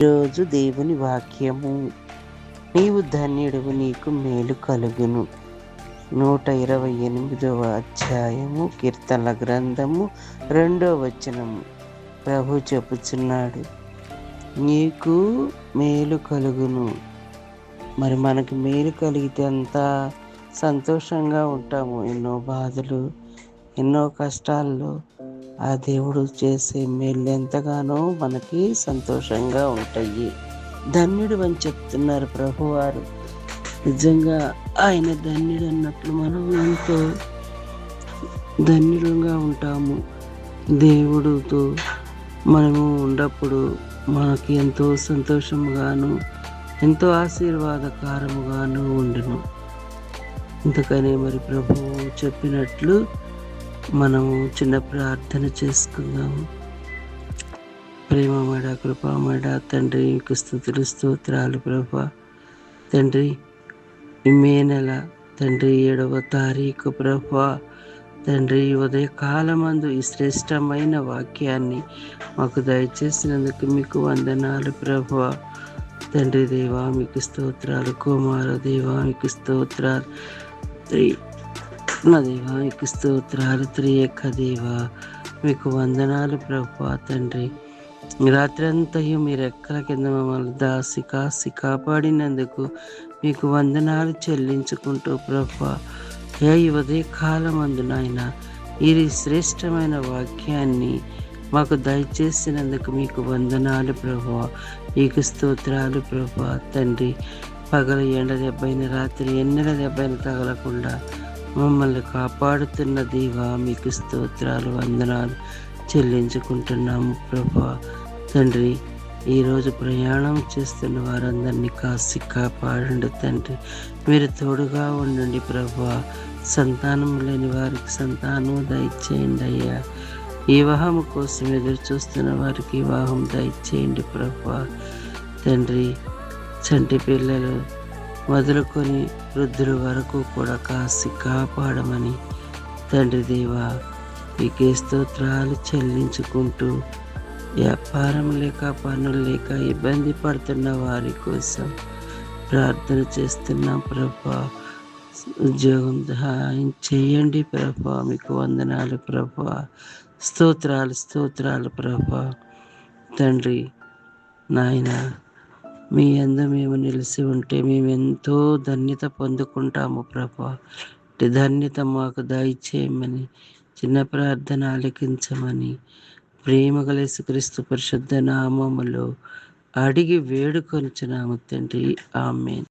రోజు దేవుని వాక్యము. నీవు ధన్యుడవు, నీకు మేలు కలుగును. 128వ అధ్యాయము, కీర్తనల గ్రంథము, 2వ వచనము. ప్రభు చెప్పుచున్నాడు, నీకు మేలు కలుగును. మరి మనకి మేలు కలిగితే అంతా సంతోషంగా ఉంటాము. ఎన్నో బాధలు, ఎన్నో కష్టాల్లో ఆ దేవుడు చేసే మేలు ఎంతగానో మనకి సంతోషంగా ఉంటాయి. ధన్యుడు అని చెప్తున్నారు ప్రభువారు. నిజంగా ఆయన ధన్యుడు అన్నప్పుడు మనం ఎంతో ధన్యులుగా ఉంటాము. దేవుడితో మనము ఉన్నప్పుడు మనకి ఎంతో సంతోషముగాను, ఎంతో ఆశీర్వాదకరముగాను ఉండును. అందుకనే మరి ప్రభువు చెప్పినట్లు మనము చిన్న ప్రార్థన చేసుకుందాము. ప్రేమమడ, కృపామడ తండ్రి, నీకు స్తుతులు స్తోత్రాలు ప్రభా. తండ్రి, ఈ మే నెల తండ్రి 7వ తారీఖు ప్రభా. తండ్రి, ఉదయకాలమందు ఈ శ్రేష్టమైన వాక్యాన్ని మాకు దయచేసినందుకు మీకు వందనాలు ప్రభా. తండ్రి దేవా మీకు స్తోత్రాలు. కుమార దేవా మీకు స్తోత్రాలు. నా దేవా మీకు స్తోత్రాలు. త్రియేక దేవా మీకు వందనాలు ప్రభా. తండ్రి, రాత్రి అంతయు మీ రెక్కల కింద మమ్మల్ని దాసి కాసి కాపాడినందుకు మీకు వందనాలు చెల్లించుకుంటూ ప్రభా. ఈ ఉదయకాలమందు నాయన ఈ శ్రేష్టమైన వాక్యాన్ని మాకు దయచేసినందుకు మీకు వందనాలు ప్రభా. మీకు స్తోత్రాలు ప్రభా. తండ్రి, పగలు ఎండ దెబ్బైన, రాత్రి ఎన్నెల దెబ్బైన తగలకుండా మమ్మల్ని కాపాడుతున్న దేవా మీకు స్తోత్రాలు, వందనాలు చెల్లించుకుంటున్నాము ప్రభా. తండ్రి, ఈరోజు ప్రయాణం చేస్తున్న వారందరినీ కాసి కాపాడండి తండ్రి. మీరు తోడుగా ఉండండి ప్రభా. సంతానం లేని వారికి సంతానం దయచేయండి అయ్యా. వివాహం కోసం ఎదురు చూస్తున్న వారికి వివాహం దయచేయండి ప్రభా. తండ్రి, చంటి పిల్లలు మొదలుకొని వృద్ధుల వరకు కూడా కాసి కాపాడమని తండ్రి దేవా మీకే స్తోత్రాలు చెల్లించుకుంటూ, వ్యాపారం లేక పనులు లేక ఇబ్బంది పడుతున్న వారి కోసం ప్రార్థన చేస్తున్నాం ప్రభా. ఉద్యోగం సహాయం చేయండి ప్రభా. మీకు వందనాలు ప్రభా. స్తోత్రాలు స్తోత్రాలు ప్రభా. తండ్రి నాయన, మీ యందు మేము నిలిచి ఉంటే మేము ఎంతో ధన్యత పొందుకుంటాము ప్రభా. ధన్యత మాకు దయచేయమని, చిన్న ప్రార్థన ఆలకించమని ప్రేమగల యేసుక్రీస్తు పరిశుద్ధ నామములో అడిగి వేడుకొనుచున్నాము తండ్రి. ఆమేన్.